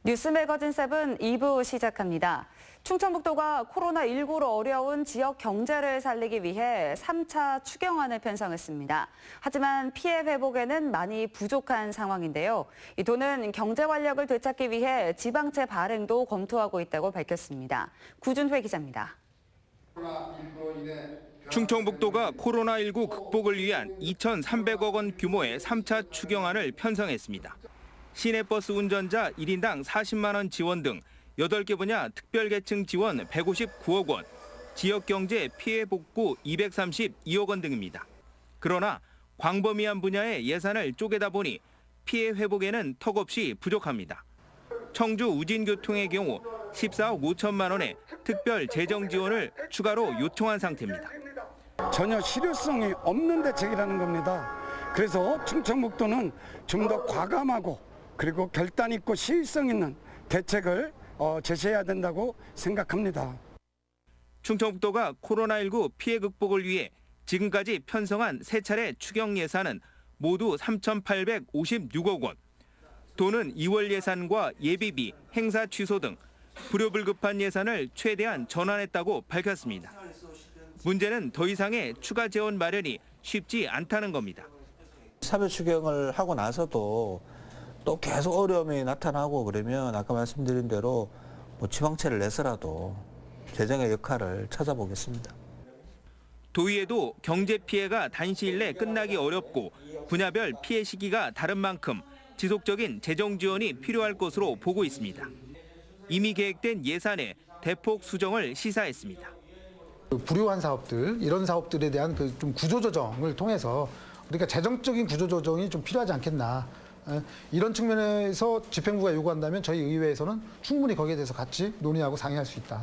뉴스 매거진 7 2부 시작합니다. 충청북도가 코로나19로 어려운 지역 경제를 살리기 위해 3차 추경안을 편성했습니다. 하지만 피해 회복에는 많이 부족한 상황인데요. 이 돈은 경제 활력을 되찾기 위해 지방채 발행도 검토하고 있다고 밝혔습니다. 구준회 기자입니다. 충청북도가 코로나19 극복을 위한 2,300억 원 규모의 3차 추경안을 편성했습니다. 시내버스 운전자 1인당 40만 원 지원 등 8개 분야 특별계층 지원 159억 원, 지역경제 피해 복구 232억 원 등입니다. 그러나 광범위한 분야의 예산을 쪼개다 보니 피해 회복에는 턱없이 부족합니다. 청주 우진교통의 경우 14억 5천만 원의 특별 재정 지원을 추가로 요청한 상태입니다. 전혀 실효성이 없는 대책이라는 겁니다. 그래서 충청북도는 좀 더 과감하고 그리고 결단 있고 시의성 있는 대책을 제시해야 된다고 생각합니다. 충청북도가 코로나19 피해 극복을 위해 지금까지 편성한 3차례 추경 예산은 모두 3,856억 원. 도는 2월 예산과 예비비, 행사 취소 등 불효불급한 예산을 최대한 전환했다고 밝혔습니다. 문제는 더 이상의 추가 재원 마련이 쉽지 않다는 겁니다. 차별 추경을 하고 나서도 또 계속 어려움이 나타나고 그러면 아까 말씀드린 대로 지방채를 내서라도 재정의 역할을 찾아보겠습니다. 도의회도 경제 피해가 단시일 내 끝나기 어렵고 분야별 피해 시기가 다른 만큼 지속적인 재정 지원이 필요할 것으로 보고 있습니다. 이미 계획된 예산에 대폭 수정을 시사했습니다. 불효한 사업들, 이런 사업들에 대한 좀 구조조정을 통해서 그러니까 재정적인 구조조정이 좀 필요하지 않겠나. 이런 측면에서 집행부가 요구한다면 저희 의회에서는 충분히 거기에 대해서 같이 논의하고 상의할 수 있다.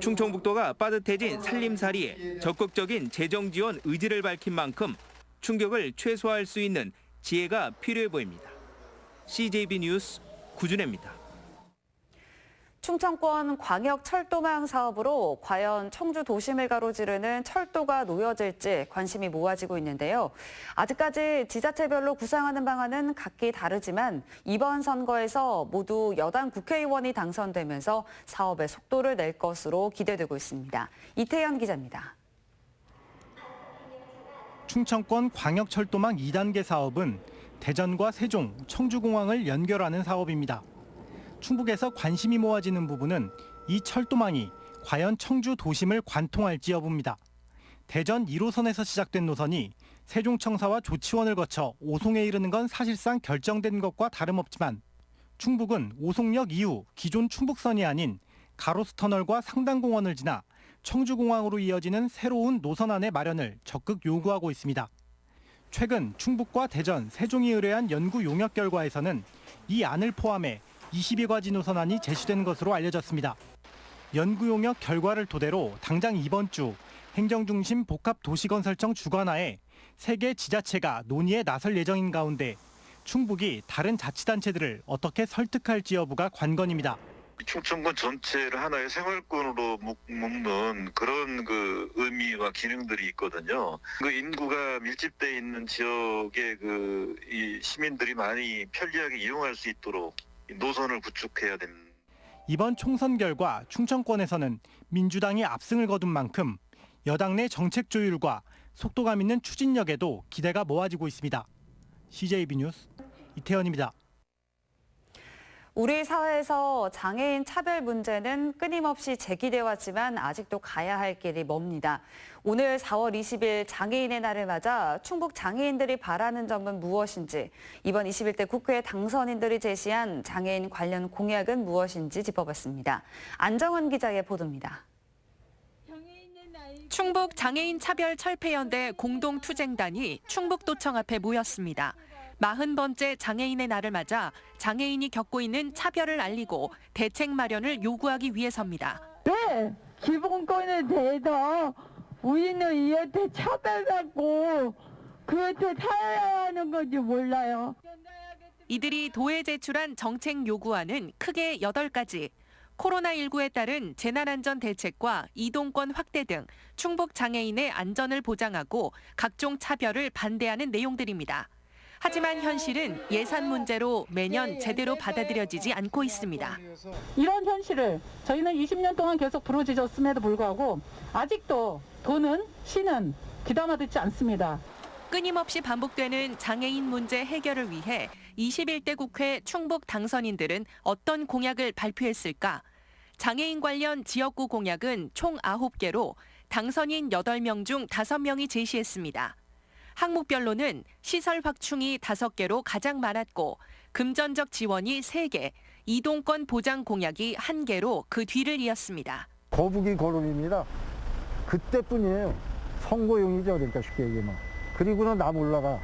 충청북도가 빠듯해진 살림살이에 적극적인 재정 지원 의지를 밝힌 만큼 충격을 최소화할 수 있는 지혜가 필요해 보입니다. CJB 뉴스 구준혜입니다. 충청권 광역철도망 사업으로 과연 청주 도심을 가로지르는 철도가 놓여질지 관심이 모아지고 있는데요. 아직까지 지자체별로 구상하는 방안은 각기 다르지만 이번 선거에서 모두 여당 국회의원이 당선되면서 사업의 속도를 낼 것으로 기대되고 있습니다. 이태현 기자입니다. 충청권 광역철도망 2단계 사업은 대전과 세종, 청주공항을 연결하는 사업입니다. 충북에서 관심이 모아지는 부분은 이 철도망이 과연 청주 도심을 관통할지 여부입니다. 대전 1호선에서 시작된 노선이 세종청사와 조치원을 거쳐 오송에 이르는 건 사실상 결정된 것과 다름없지만 충북은 오송역 이후 기존 충북선이 아닌 가로수터널과 상당공원을 지나 청주공항으로 이어지는 새로운 노선안의 마련을 적극 요구하고 있습니다. 최근 충북과 대전, 세종이 의뢰한 연구 용역 결과에서는 이 안을 포함해 20여 가지 노선안이 제시된 것으로 알려졌습니다. 연구 용역 결과를 토대로 당장 이번 주 행정중심 복합도시건설청 주관하에 3개 지자체가 논의에 나설 예정인 가운데 충북이 다른 자치단체들을 어떻게 설득할지 여부가 관건입니다. 충청권 전체를 하나의 생활권으로 묶는 그런 의미와 기능들이 있거든요. 인구가 밀집돼 있는 지역의 이 시민들이 많이 편리하게 이용할 수 있도록 노선을 구축해야 됩니다. 이번 총선 결과 충청권에서는 민주당이 압승을 거둔 만큼 여당 내 정책 조율과 속도감 있는 추진력에도 기대가 모아지고 있습니다. CJB 뉴스 이태현입니다. 우리 사회에서 장애인 차별 문제는 끊임없이 제기돼 왔지만 아직도 가야 할 길이 멉니다. 오늘 4월 20일 장애인의 날을 맞아 충북 장애인들이 바라는 점은 무엇인지, 이번 21대 국회 당선인들이 제시한 장애인 관련 공약은 무엇인지 짚어봤습니다. 안정은 기자의 보도입니다. 충북 장애인 차별 철폐연대 공동투쟁단이 충북도청 앞에 모였습니다. 40번째 장애인의 날을 맞아 장애인이 겪고 있는 차별을 알리고 대책 마련을 요구하기 위해서입니다. 왜 기본권에 대해서 우리는 이한테 차별받고 그한테 살아야 하는 건지 몰라요. 이들이 도에 제출한 정책 요구안은 크게 8가지. 코로나19에 따른 재난안전 대책과 이동권 확대 등 충북 장애인의 안전을 보장하고 각종 차별을 반대하는 내용들입니다. 하지만 현실은 예산 문제로 매년 제대로 받아들여지지 않고 있습니다. 이런 현실을 저희는 20년 동안 계속 부르짖었음에도 불구하고 아직도 도는 시는 귀담아 듣지 않습니다. 끊임없이 반복되는 장애인 문제 해결을 위해 21대 국회 충북 당선인들은 어떤 공약을 발표했을까? 장애인 관련 지역구 공약은 총 9개로 당선인 8명 중 5명이 제시했습니다. 항목별로는 시설 확충이 5개로 가장 많았고 금전적 지원이 3개, 이동권 보장 공약이 1개로 그 뒤를 이었습니다. 거북이 걸음입니다. 그때뿐이에요. 선거용이죠. 그러니까 쉽게 얘기하면. 그리고는 남 올라가.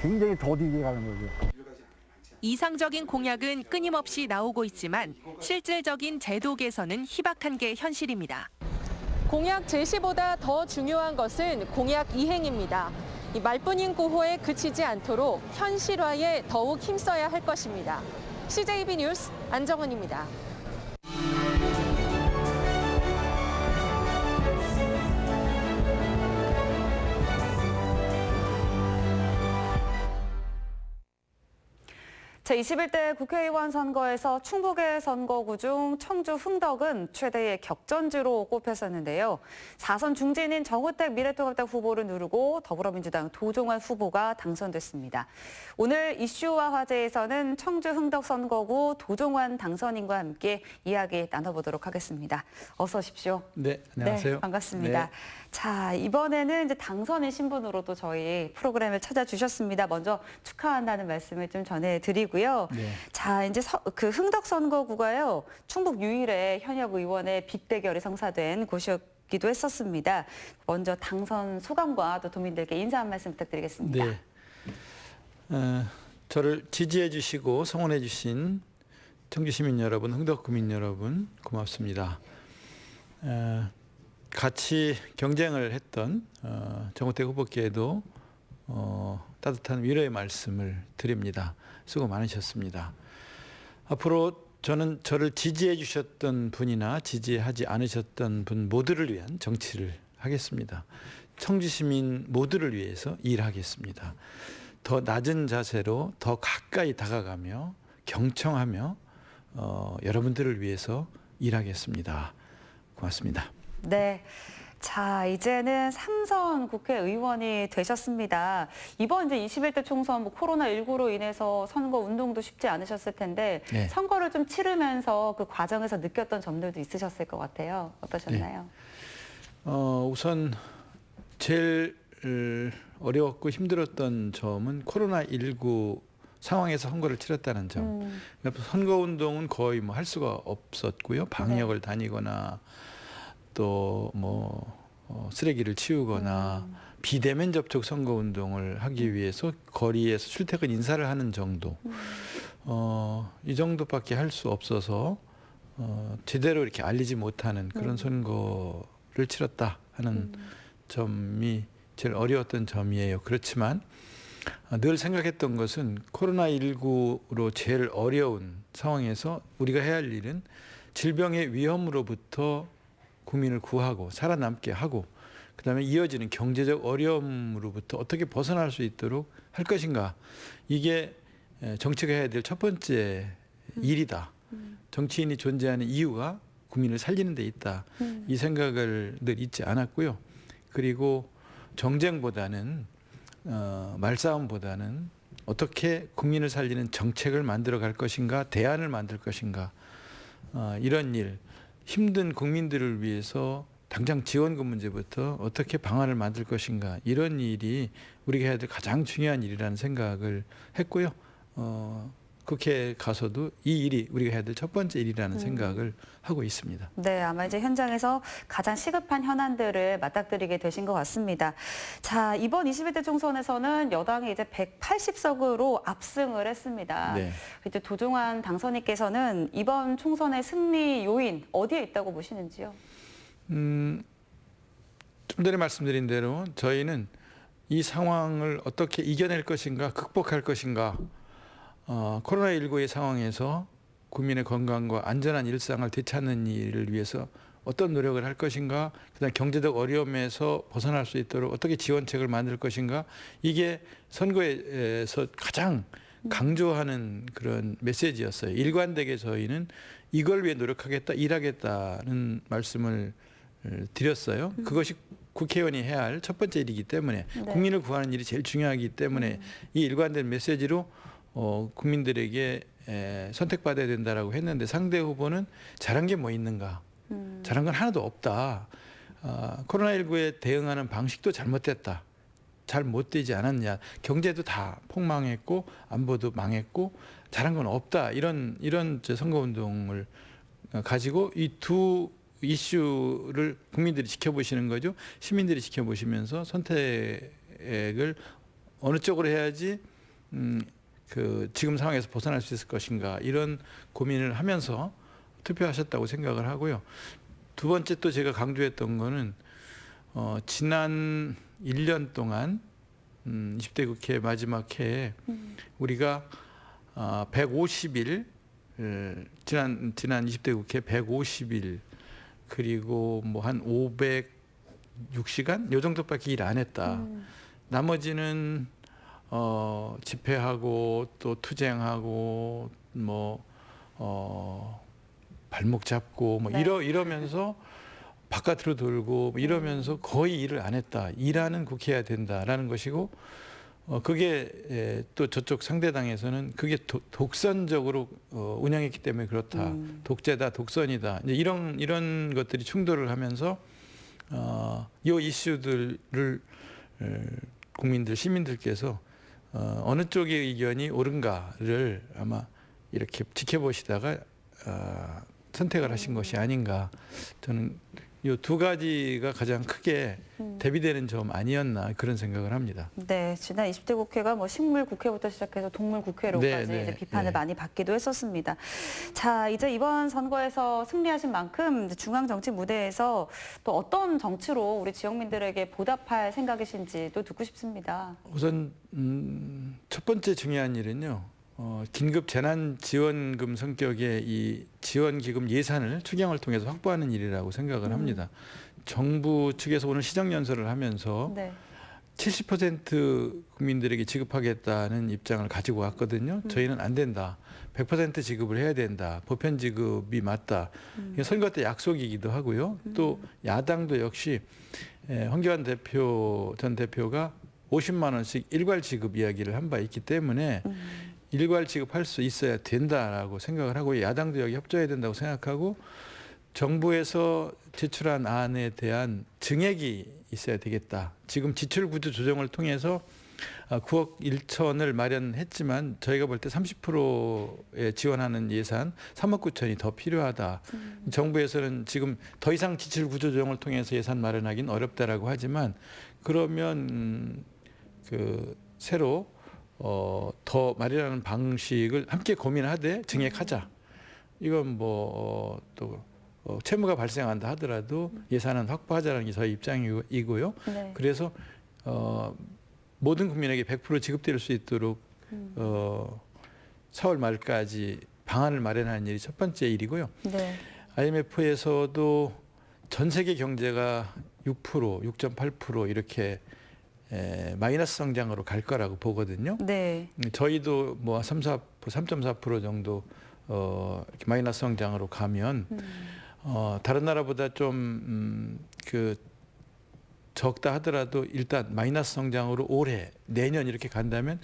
굉장히 더디게 가는 거죠. 이상적인 공약은 끊임없이 나오고 있지만 실질적인 제도 개선은 희박한 게 현실입니다. 공약 제시보다 더 중요한 것은 공약 이행입니다. 이 말뿐인 구호에 그치지 않도록 현실화에 더욱 힘써야 할 것입니다. CJB 뉴스 안정은입니다. 제21대 국회의원 선거에서 충북의 선거구 중 청주 흥덕은 최대의 격전지로 꼽혔었는데요. 4선 중진인 정우택 미래통합당 후보를 누르고 더불어민주당 도종환 후보가 당선됐습니다. 오늘 이슈와 화제에서는 청주 흥덕 선거구 도종환 당선인과 함께 이야기 나눠보도록 하겠습니다. 어서 오십시오. 네, 안녕하세요. 네, 반갑습니다. 네. 자, 이번에는 이제 당선인 신분으로도 저희 프로그램을 찾아주셨습니다. 먼저 축하한다는 말씀을 좀 전해드리고요. 네. 자, 이제 그 흥덕 선거구가요, 충북 유일의 현역 의원의 빅대결이 성사된 곳이기도 했었습니다. 먼저 당선 소감과 또 도민들께 인사 한 말씀 부탁드리겠습니다. 네. 저를 지지해 주시고 성원해 주신 청주 시민 여러분, 흥덕 구민 여러분 고맙습니다. 같이 경쟁을 했던 정우택 후보께도 따뜻한 위로의 말씀을 드립니다. 수고 많으셨습니다. 앞으로 저는 저를 지지해 주셨던 분이나 지지하지 않으셨던 분 모두를 위한 정치를 하겠습니다. 청주 시민 모두를 위해서 일하겠습니다. 더 낮은 자세로 더 가까이 다가가며 경청하며 여러분들을 위해서 일하겠습니다. 고맙습니다. 네. 자, 이제는 3선 국회의원이 되셨습니다. 이번 이제 21대 총선 코로나19로 인해서 선거 운동도 쉽지 않으셨을 텐데 네. 선거를 좀 치르면서 그 과정에서 느꼈던 점들도 있으셨을 것 같아요. 어떠셨나요? 네. 우선 제일 어려웠고 힘들었던 점은 코로나19 상황에서 선거를 치렀다는 점. 선거운동은 거의 할 수가 없었고요. 방역을 다니거나 또 쓰레기를 치우거나 비대면 접촉 선거운동을 하기 위해서 거리에서 출퇴근 인사를 하는 정도. 이 정도밖에 할 수 없어서 제대로 이렇게 알리지 못하는 그런 선거를 치렀다 하는 점이 제일 어려웠던 점이에요. 그렇지만 늘 생각했던 것은 코로나19로 제일 어려운 상황에서 우리가 해야 할 일은 질병의 위험으로부터 국민을 구하고 살아남게 하고 그다음에 이어지는 경제적 어려움으로부터 어떻게 벗어날 수 있도록 할 것인가. 이게 정치가 해야 될 첫 번째 일이다. 정치인이 존재하는 이유가 국민을 살리는 데 있다. 이 생각을 늘 잊지 않았고요. 그리고 정쟁보다는 말싸움보다는 어떻게 국민을 살리는 정책을 만들어 갈 것인가, 대안을 만들 것인가, 이런 일, 힘든 국민들을 위해서 당장 지원금 문제부터 어떻게 방안을 만들 것인가, 이런 일이 우리가 해야 될 가장 중요한 일이라는 생각을 했고요. 국회에 가서도 이 일이 우리가 해야 될 첫 번째 일이라는 생각을 하고 있습니다. 네, 아마 이제 현장에서 가장 시급한 현안들을 맞닥뜨리게 되신 것 같습니다. 자, 이번 21대 총선에서는 여당이 이제 180석으로 압승을 했습니다. 네. 이제 도종환 당선인께서는 이번 총선의 승리 요인 어디에 있다고 보시는지요? 좀 전에 말씀드린 대로 저희는 이 상황을 어떻게 이겨낼 것인가, 극복할 것인가, 코로나19의 상황에서 국민의 건강과 안전한 일상을 되찾는 일을 위해서 어떤 노력을 할 것인가, 그다음 경제적 어려움에서 벗어날 수 있도록 어떻게 지원책을 만들 것인가, 이게 선거에서 가장 강조하는 그런 메시지였어요. 일관되게 저희는 이걸 위해 노력하겠다, 일하겠다는 말씀을 드렸어요. 그것이 국회의원이 해야 할 첫 번째 일이기 때문에, 국민을 구하는 일이 제일 중요하기 때문에 이 일관된 메시지로 국민들에게 선택받아야 된다라고 했는데, 상대 후보는 잘한 게 뭐 있는가? 잘한 건 하나도 없다. 코로나19에 대응하는 방식도 잘못됐다. 잘 못 되지 않았냐. 경제도 다 폭망했고 안보도 망했고 잘한 건 없다. 이런 선거운동을 가지고 이 두 이슈를 국민들이 지켜보시는 거죠. 시민들이 지켜보시면서 선택을 어느 쪽으로 해야지 지금 상황에서 벗어날 수 있을 것인가, 이런 고민을 하면서 투표하셨다고 생각을 하고요. 두 번째 또 제가 강조했던 거는 지난 1년 동안 20대 국회 마지막 해에 우리가 150일, 지난 20대 국회 150일, 그리고 뭐 한 506시간 요 정도밖에 일 안 했다. 나머지는 집회하고 또 투쟁하고 뭐 발목 잡고 뭐 이러면서 바깥으로 돌고 뭐 이러면서 거의 일을 안 했다. 일하는 국회여야 된다라는 것이고, 그게 또 저쪽 상대당에서는 그게 독선적으로 운영했기 때문에 그렇다. 독재다, 독선이다. 이제 이런 것들이 충돌을 하면서 이 이슈들을 국민들, 시민들께서 어느 쪽의 의견이 옳은가를 아마 이렇게 지켜보시다가 선택을 하신 것이 아닌가. 저는 이 두 가지가 가장 크게 대비되는 점 아니었나, 그런 생각을 합니다. 네, 지난 20대 국회가 뭐 식물 국회부터 시작해서 동물 국회로까지 이제 비판을 많이 받기도 했었습니다. 자, 이제 이번 선거에서 승리하신 만큼 중앙 정치 무대에서 또 어떤 정치로 우리 지역민들에게 보답할 생각이신지도 듣고 싶습니다. 우선 첫 번째 중요한 일은요. 긴급 재난지원금 성격의 이 지원기금 예산을 추경을 통해서 확보하는 일이라고 생각을 합니다. 정부 측에서 오늘 시정연설을 하면서 70% 국민들에게 지급하겠다는 입장을 가지고 왔거든요. 저희는 안 된다. 100% 지급을 해야 된다. 보편 지급이 맞다. 선거 때 약속이기도 하고요. 또 야당도 역시 황교안 전 대표가 50만 원씩 일괄 지급 이야기를 한 바 있기 때문에 일괄 지급할 수 있어야 된다라고 생각을 하고, 야당도 여기 협조해야 된다고 생각하고, 정부에서 제출한 안에 대한 증액이 있어야 되겠다. 지금 지출 구조 조정을 통해서 9억 1천을 마련했지만 저희가 볼 때 30%에 지원하는 예산 3억 9천이 더 필요하다. 정부에서는 지금 더 이상 지출 구조 조정을 통해서 예산 마련하기는 어렵다라고 하지만, 그러면 새로 더 마련하는 방식을 함께 고민하되 증액하자. 이건 뭐 또 채무가 발생한다 하더라도 예산은 확보하자는 게 저희 입장이고요. 그래서 모든 국민에게 100% 지급될 수 있도록 4월 말까지 방안을 마련하는 일이 첫 번째 일이고요. IMF에서도 전 세계 경제가 6%, 6.8% 이렇게 마이너스 성장으로 갈 거라고 보거든요. 저희도 뭐 3.4% 정도 이렇게 마이너스 성장으로 가면 다른 나라보다 좀 적다 하더라도 일단 마이너스 성장으로 올해, 내년 이렇게 간다면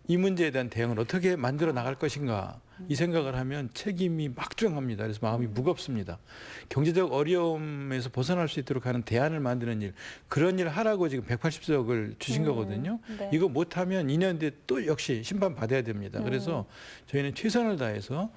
이 문제에 대한 대응을 어떻게 만들어 나갈 것인가, 이 생각을 하면 책임이 막중합니다. 그래서 마음이 무겁습니다. 경제적 어려움에서 벗어날 수 있도록 하는 대안을 만드는 일, 그런 일을 하라고 지금 180석을 주신 거거든요. 이거 못하면 2년 뒤에 또 역시 심판받아야 됩니다. 그래서 저희는 최선을 다해서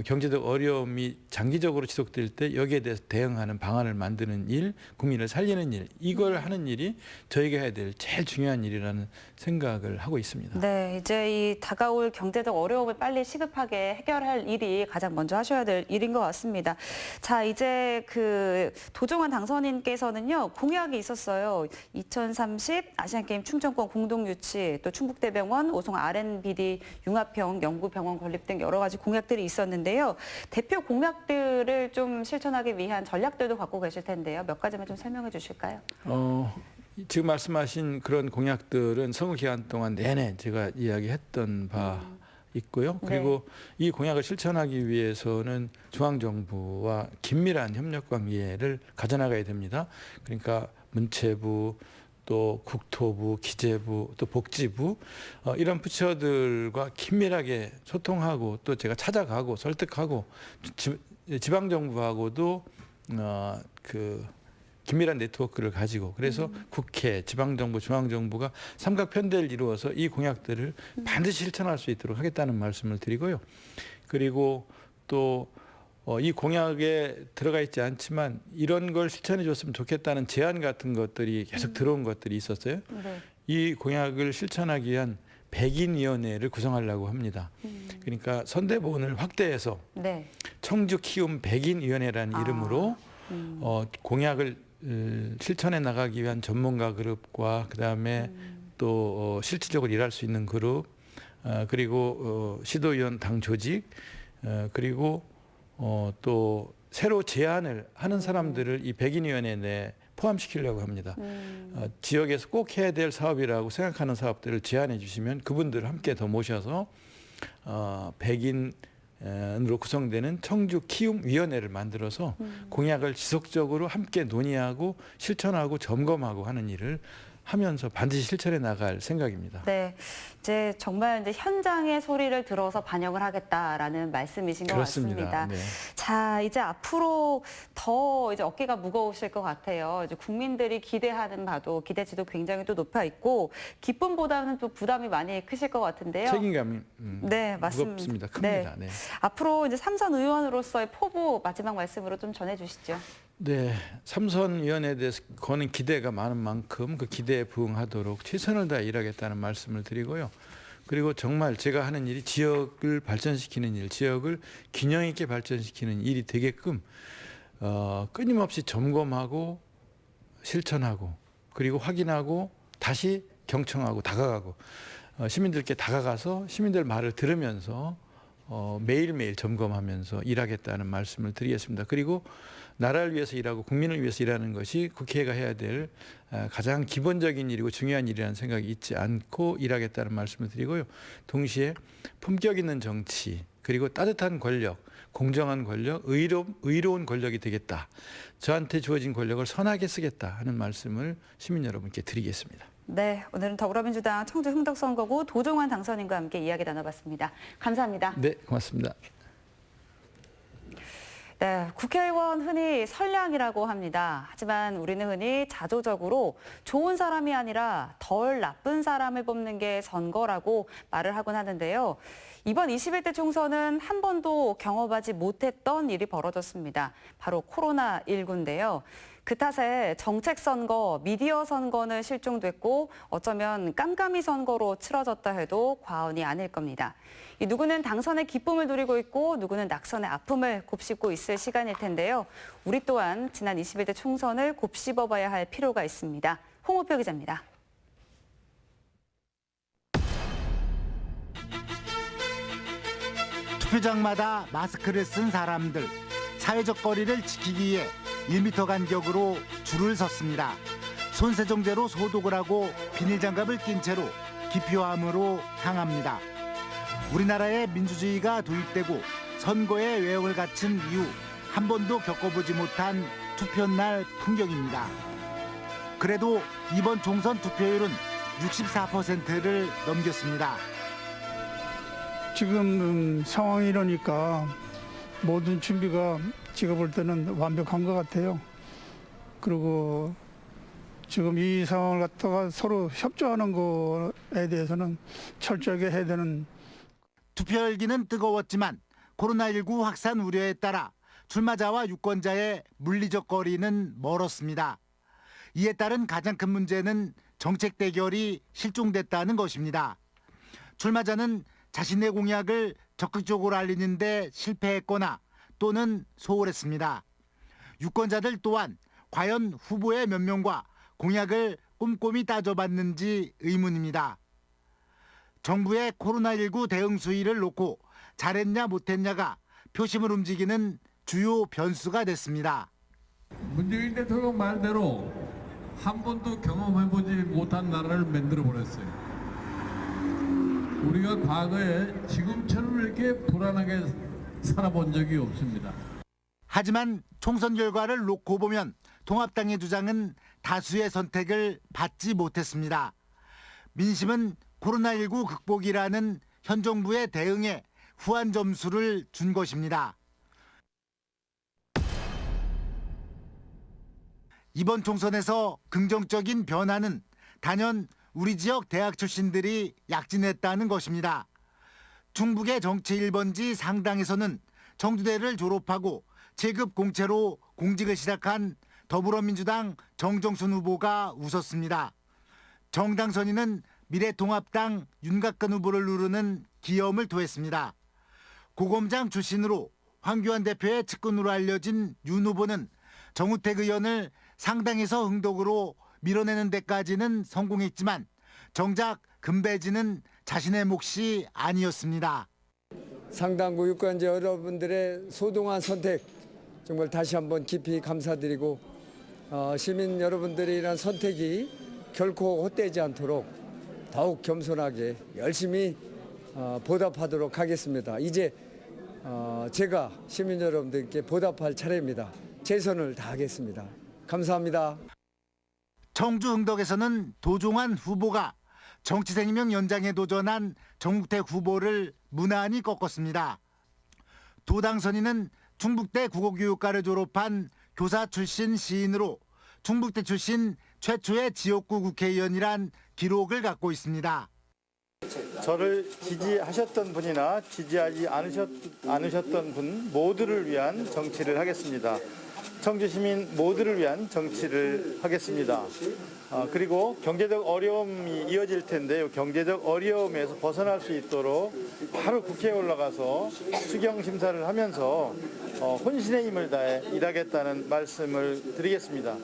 경제적 어려움이 장기적으로 지속될 때 여기에 대해서 대응하는 방안을 만드는 일, 국민을 살리는 일, 이걸 하는 일이 저희가 해야 될 제일 중요한 일이라는 생각을 하고 있습니다. 네, 이제 이 다가올 경제적 어려움을 빨리 시급하게 빠르게 해결할 일이 가장 먼저 하셔야 될 일인 것 같습니다. 자, 이제 그 도종환 당선인께서는요, 공약이 있었어요. 2030 아시안게임 충청권 공동유치, 또 충북대병원, 오송 R&BD 융합형 연구병원 건립 등 여러 가지 공약들이 있었는데요. 대표 공약들을 좀 실천하기 위한 전략들도 갖고 계실 텐데요. 몇 가지만 좀 설명해 주실까요? 지금 말씀하신 그런 공약들은 선거 기간 동안 내내 제가 이야기했던 바 있고요. 그리고 이 공약을 실천하기 위해서는 중앙정부와 긴밀한 협력 관계를 가져나가야 됩니다. 그러니까 문체부, 또 국토부, 기재부, 또 복지부 이런 부처들과 긴밀하게 소통하고 또 제가 찾아가고 설득하고 지방정부하고도 긴밀한 네트워크를 가지고 그래서 국회, 지방정부, 중앙정부가 삼각편대를 이루어서 이 공약들을 반드시 실천할 수 있도록 하겠다는 말씀을 드리고요. 그리고 또 이 공약에 들어가 있지 않지만 이런 걸 실천해 줬으면 좋겠다는 제안 같은 것들이 계속 들어온 것들이 있었어요. 이 공약을 실천하기 위한 백인위원회를 구성하려고 합니다. 그러니까 선대본을 확대해서 청주 키움 백인위원회라는 이름으로 공약을 실천해 나가기 위한 전문가 그룹과 그다음에 또 실질적으로 일할 수 있는 그룹 그리고 시도위원 당 조직 그리고 또 새로 제안을 하는 사람들을 이 백인위원회 내에 포함시키려고 합니다. 지역에서 꼭 해야 될 사업이라고 생각하는 사업들을 제안해 주시면 그분들을 함께 더 모셔서 백인으로 구성되는 청주 키움위원회를 만들어서 공약을 지속적으로 함께 논의하고 실천하고 점검하고 하는 일을 하면서 반드시 실천해 나갈 생각입니다. 네, 이제 정말 이제 현장의 소리를 들어서 반영을 하겠다라는 말씀이신 것 같습니다. 네. 자, 이제 앞으로 더 이제 어깨가 무거우실 것 같아요. 이제 국민들이 기대하는 바도 기대치도 굉장히 또 높아 있고 기쁨보다는 또 부담이 많이 크실 것 같은데요. 책임감이 네, 맞습니다. 무겁습니다. 큽니다. 네. 앞으로 이제 삼선 의원으로서의 포부 마지막 말씀으로 좀 전해주시죠. 네, 삼선위원회에 대해서 거는 기대가 많은 만큼 그 기대에 부응하도록 최선을 다해 일하겠다는 말씀을 드리고요. 그리고 정말 제가 하는 일이 지역을 발전시키는 일, 지역을 균형 있게 발전시키는 일이 되게끔 끊임없이 점검하고 실천하고 그리고 확인하고 다시 경청하고 다가가고 시민들께 다가가서 시민들 말을 들으면서 매일매일 점검하면서 일하겠다는 말씀을 드리겠습니다. 그리고 나라를 위해서 일하고 국민을 위해서 일하는 것이 국회가 해야 될 가장 기본적인 일이고 중요한 일이라는 생각이 잊지 않고 일하겠다는 말씀을 드리고요. 동시에 품격 있는 정치 그리고 따뜻한 권력, 공정한 권력, 의로운 권력이 되겠다. 저한테 주어진 권력을 선하게 쓰겠다 하는 말씀을 시민 여러분께 드리겠습니다. 네, 오늘은 더불어민주당 청주 흥덕선거구 도종환 당선인과 함께 이야기 나눠봤습니다. 감사합니다. 네, 고맙습니다. 네, 국회의원 흔히 선량이라고 합니다. 하지만 우리는 흔히 자조적으로 좋은 사람이 아니라 덜 나쁜 사람을 뽑는 게 선거라고 말을 하곤 하는데요. 이번 21대 총선은 한 번도 경험하지 못했던 일이 벌어졌습니다. 바로 코로나19인데요. 그 탓에 정책 선거, 미디어 선거는 실종됐고 어쩌면 깜깜이 선거로 치러졌다 해도 과언이 아닐 겁니다. 누구는 당선의 기쁨을 누리고 있고 누구는 낙선의 아픔을 곱씹고 있을 시간일 텐데요. 우리 또한 지난 21대 총선을 곱씹어봐야 할 필요가 있습니다. 홍우표 기자입니다. 투표장마다 마스크를 쓴 사람들, 사회적 거리를 지키기 위해 1m 간격으로 줄을 섰습니다. 손세정제로 소독을 하고 비닐장갑을 낀 채로 기표함으로 향합니다. 우리나라의 민주주의가 도입되고 선거의 외형을 갖춘 이후 한 번도 겪어보지 못한 투표날 풍경입니다. 그래도 이번 총선 투표율은 64%를 넘겼습니다. 지금 상황이 이러니까 모든 준비가 제가 볼 때는 완벽한 것 같아요. 그리고 지금 이 상황을 갖다가 서로 협조하는 거에 대해서는 철저하게 해야 되는. 투표 열기는 뜨거웠지만 코로나19 확산 우려에 따라 출마자와 유권자의 물리적 거리는 멀었습니다. 이에 따른 가장 큰 문제는 정책 대결이 실종됐다는 것입니다. 출마자는 자신의 공약을 적극적으로 알리는데 실패했거나 또는 소홀했습니다. 유권자들 또한 과연 후보의 몇 명과 공약을 꼼꼼히 따져봤는지 의문입니다. 정부의 코로나19 대응 수위를 놓고 잘했냐 못했냐가 표심을 움직이는 주요 변수가 됐습니다. 문재인 대통령 말대로 한 번도 경험해보지 못한 나라를 만들어버렸어요. 우리가 과거에 지금처럼 이렇게 불안하게 살아본 적이 없습니다. 하지만 총선 결과를 놓고 보면 통합당의 주장은 다수의 선택을 받지 못했습니다. 민심은 코로나19 극복이라는 현 정부의 대응에 후한 점수를 준 것입니다. 이번 총선에서 긍정적인 변화는 단연 우리 지역 대학 출신들이 약진했다는 것입니다. 충북의 정치 1번지 상당에서는 정두대를 졸업하고 7급 공채로 공직을 시작한 더불어민주당 정정순 후보가 웃었습니다. 정당 선의는 미래통합당 윤곽근 후보를 누르는 기염을 토했습니다. 고검장 출신으로 황교안 대표의 측근으로 알려진 윤 후보는 정우택 의원을 상당에서 흥독으로 밀어내는 데까지는 성공했지만 정작 금배지는 자신의 몫이 아니었습니다. 상당구 유권자 여러분들의 소중한 선택 정말 다시 한번 깊이 감사드리고 시민 여러분들의 이런 선택이 결코 헛되지 않도록 더욱 겸손하게 열심히 보답하도록 하겠습니다. 이제 제가 시민 여러분들께 보답할 차례입니다. 최선을 다하겠습니다. 감사합니다. 청주 흥덕에서는 도종환 후보가 정치생명 연장에 도전한 정우택 후보를 무난히 꺾었습니다. 두 당 선의는 충북대 국어교육과를 졸업한 교사 출신 시인으로 충북대 출신 최초의 지역구 국회의원이란 기록을 갖고 있습니다. 저를 지지하셨던 분이나 지지하지 않으셨던 분 모두를 위한 정치를 하겠습니다. 청주 시민 모두를 위한 정치를 하겠습니다. 그리고 경제적 어려움이 이어질 텐데요. 경제적 어려움에서 벗어날 수 있도록 바로 국회에 올라가서 수경 심사를 하면서 혼신의 힘을 다해 일하겠다는 말씀을 드리겠습니다.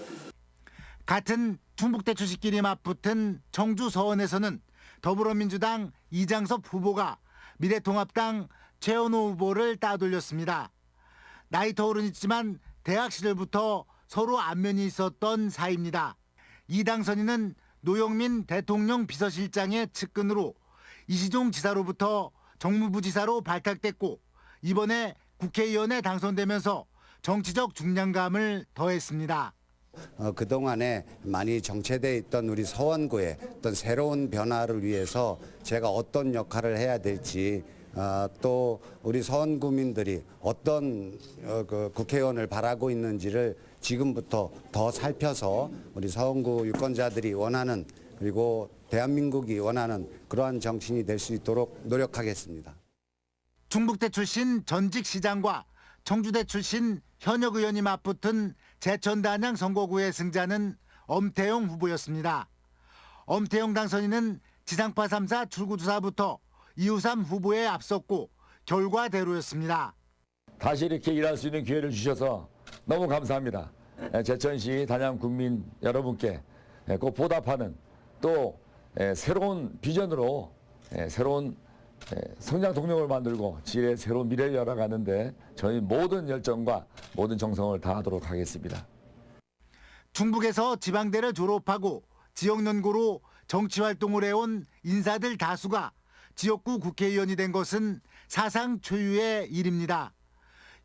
같은 충북대 출신끼리 맞붙은 청주 서원에서는 더불어민주당 이장섭 후보가 미래통합당 최원호 후보를 따돌렸습니다. 나이 터울은 있지만 대학 시절부터 서로 안면이 있었던 사이입니다. 이 당 선의는 노영민 대통령 비서실장의 측근으로 이시종 지사로부터 정무부지사로 발탁됐고 이번에 국회의원에 당선되면서 정치적 중량감을 더했습니다. 그동안에 많이 정체되어 있던 우리 서원구의 어떤 새로운 변화를 위해서 제가 어떤 역할을 해야 될지 또 우리 서원구민들이 어떤 국회의원을 바라고 있는지를 지금부터 더 살펴서 우리 서원구 유권자들이 원하는 그리고 대한민국이 원하는 그러한 정치인이 될 수 있도록 노력하겠습니다. 충북대 출신 전직 시장과 청주대 출신 현역 의원이 맞붙은 제천단양 선거구의 승자는 엄태영 후보였습니다. 엄태영 당선인은 지상파 3사 출구조사부터 이우삼 후보에 앞섰고 결과대로였습니다. 다시 이렇게 일할 수 있는 기회를 주셔서 너무 감사합니다. 제천시 단양 국민 여러분께 꼭 보답하는 또 새로운 비전으로 새로운 성장 동력을 만들고 지혜의 새로운 미래를 열어가는데 저희 모든 열정과 모든 정성을 다하도록 하겠습니다. 충북에서 지방대를 졸업하고 지역연구로 정치활동을 해온 인사들 다수가 지역구 국회의원이 된 것은 사상 초유의 일입니다.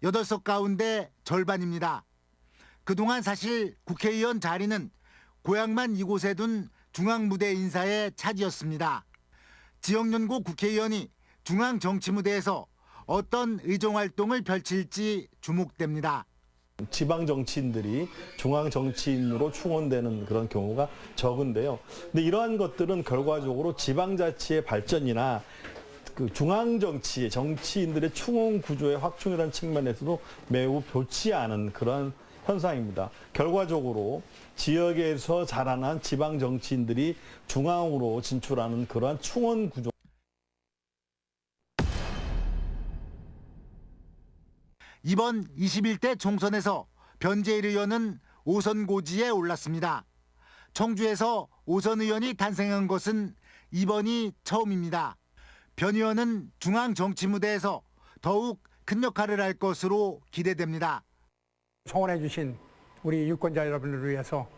8석 가운데 절반입니다. 그동안 사실 국회의원 자리는 고향만 이곳에 둔 중앙무대 인사의 차지였습니다. 지역연구 국회의원이 중앙정치무대에서 어떤 의정활동을 펼칠지 주목됩니다. 지방 정치인들이 중앙 정치인으로 충원되는 그런 경우가 적은데요. 근데 이러한 것들은 결과적으로 지방자치의 발전이나 그 중앙 정치, 정치인들의 충원 구조의 확충이라는 측면에서도 매우 좋지 않은 그런 현상입니다. 결과적으로 지역에서 자라난 지방 정치인들이 중앙으로 진출하는 그러한 충원 구조. 이번 21대 총선에서 변재일 의원은 5선 고지에 올랐습니다. 청주에서 5선 의원이 탄생한 것은 이번이 처음입니다. 변 의원은 중앙 정치 무대에서 더욱 큰 역할을 할 것으로 기대됩니다. 성원해 주신 우리 유권자 여러분들을 위해서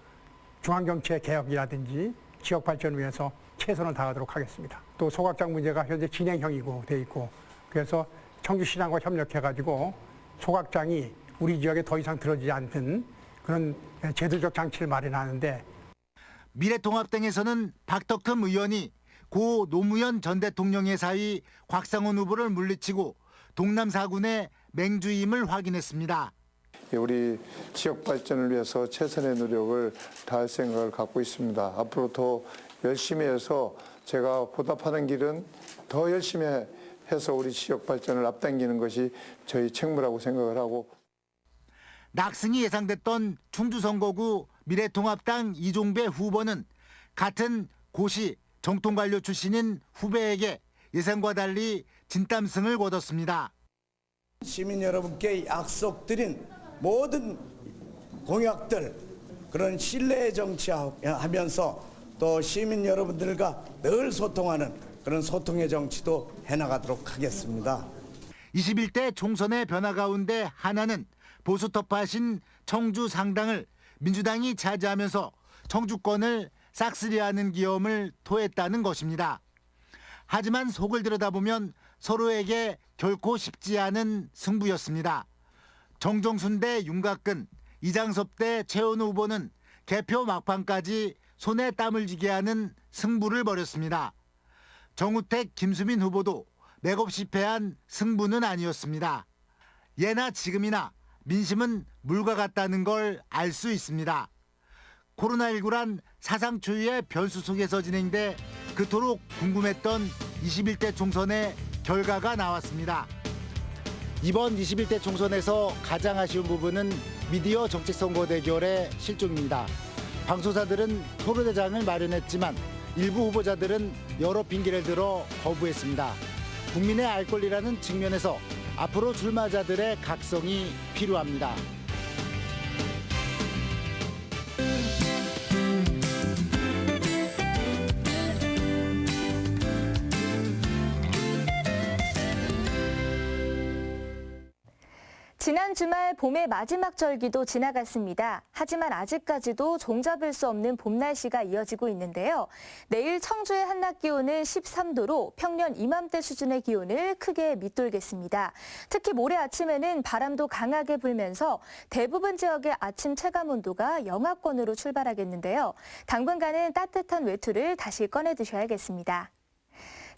중앙정치의 개혁이라든지 지역 발전을 위해서 최선을 다하도록 하겠습니다. 또 소각장 문제가 현재 진행형이고 돼 있고 그래서 청주시장과 협력해가지고 소각장이 우리 지역에 더 이상 들어지지 않는 그런 제도적 장치를 마련하는데 미래통합당에서는 박덕흠 의원이 고 노무현 전 대통령의 사위 곽상원 후보를 물리치고 동남 4군의 맹주임을 확인했습니다. 우리 지역 발전을 위해서 최선의 노력을 다할 생각을 갖고 있습니다. 앞으로 더 열심히 해서 제가 보답하는 길은 더 열심히 해서 우리 지역 발전을 앞당기는 것이 저희 책무라고 생각을 하고. 낙승이 예상됐던 충주 선거구 미래통합당 이종배 후보는 같은 고시 정통관료 출신인 후배에게 예상과 달리 진땀승을 거뒀습니다. 시민 여러분께 약속드린 모든 공약들 그런 신뢰 정치하면서 또 시민 여러분들과 늘 소통하는 그런 소통의 정치도 해나가도록 하겠습니다. 21대 총선의 변화 가운데 하나는 보수 터파신 청주 상당을 민주당이 차지하면서 청주권을 싹쓸이하는 기염을 토했다는 것입니다. 하지만 속을 들여다보면 서로에게 결코 쉽지 않은 승부였습니다. 정종순 대 윤곽근, 이장섭 대 최원우 후보는 개표 막판까지 손에 땀을 쥐게 하는 승부를 벌였습니다. 정우택, 김수민 후보도 맥없이 패한 승부는 아니었습니다. 예나 지금이나 민심은 물과 같다는 걸 알 수 있습니다. 코로나19란 사상 초유의 변수 속에서 진행돼 그토록 궁금했던 21대 총선의 결과가 나왔습니다. 이번 21대 총선에서 가장 아쉬운 부분은 미디어 정책선거 대결의 실종입니다. 방송사들은 토론회장을 마련했지만 일부 후보자들은 여러 핑계를 들어 거부했습니다. 국민의 알 권리라는 측면에서 앞으로 출마자들의 각성이 필요합니다. 지난 주말 봄의 마지막 절기도 지나갔습니다. 하지만 아직까지도 종잡을 수 없는 봄 날씨가 이어지고 있는데요. 내일 청주의 한낮 기온은 13도로 평년 이맘때 수준의 기온을 크게 밑돌겠습니다. 특히 모레 아침에는 바람도 강하게 불면서 대부분 지역의 아침 체감 온도가 영하권으로 출발하겠는데요. 당분간은 따뜻한 외투를 다시 꺼내 두셔야겠습니다.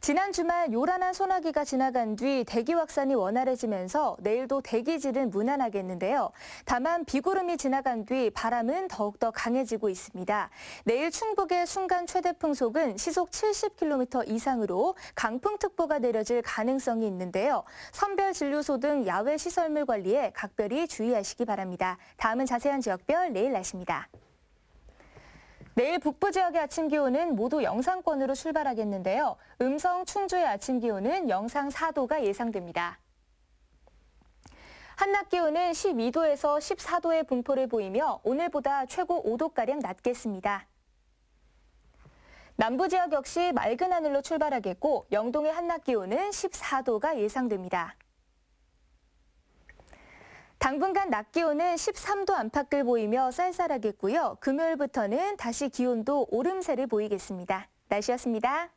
지난 주말 요란한 소나기가 지나간 뒤 대기 확산이 원활해지면서 내일도 대기질은 무난하겠는데요. 다만 비구름이 지나간 뒤 바람은 더욱더 강해지고 있습니다. 내일 충북의 순간 최대 풍속은 시속 70km 이상으로 강풍특보가 내려질 가능성이 있는데요. 선별 진료소 등 야외 시설물 관리에 각별히 주의하시기 바랍니다. 다음은 자세한 지역별 내일 날씨입니다. 내일 북부 지역의 아침 기온은 모두 영상권으로 출발하겠는데요. 음성 충주의 아침 기온은 영상 4도가 예상됩니다. 한낮 기온은 12도에서 14도의 분포를 보이며 오늘보다 최고 5도가량 낮겠습니다. 남부 지역 역시 맑은 하늘로 출발하겠고 영동의 한낮 기온은 14도가 예상됩니다. 당분간 낮 기온은 13도 안팎을 보이며 쌀쌀하겠고요. 금요일부터는 다시 기온도 오름세를 보이겠습니다. 날씨였습니다.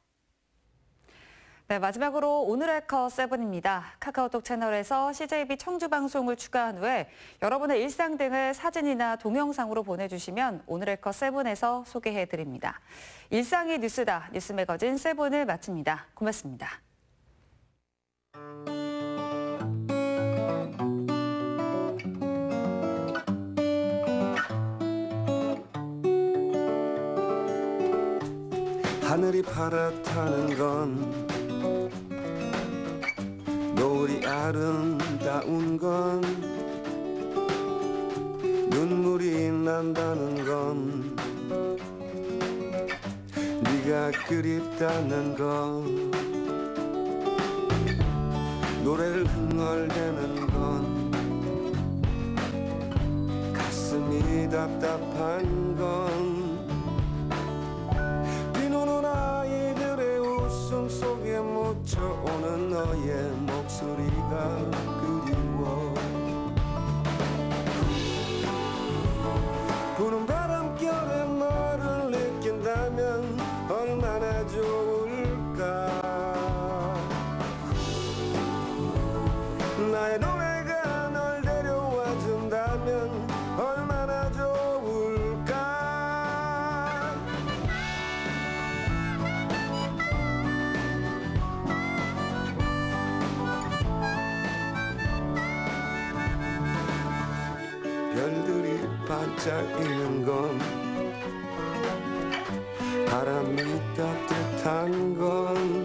네, 마지막으로 오늘의 컷7입니다. 카카오톡 채널에서 CJB 청주 방송을 추가한 후에 여러분의 일상 등을 사진이나 동영상으로 보내주시면 오늘의 컷7에서 소개해드립니다. 일상이 뉴스다. 뉴스 매거진 7을 마칩니다. 고맙습니다. 하늘이 파랗다는 건 노을이 아름다운 건 눈물이 난다는 건 네가 그립다는 건 노래를 흥얼대는 건 눈물이 답답한 건 비노는 아이들의 웃음 속에 묻혀오는 너의 목소리가 그리워 부는 바람결에 너를 느낀다면 얼마나 좋을까 나의 노래가 널 데려와 준다면 얼마나 좋을까 별들이 반짝이는 건 바람이 따뜻한 건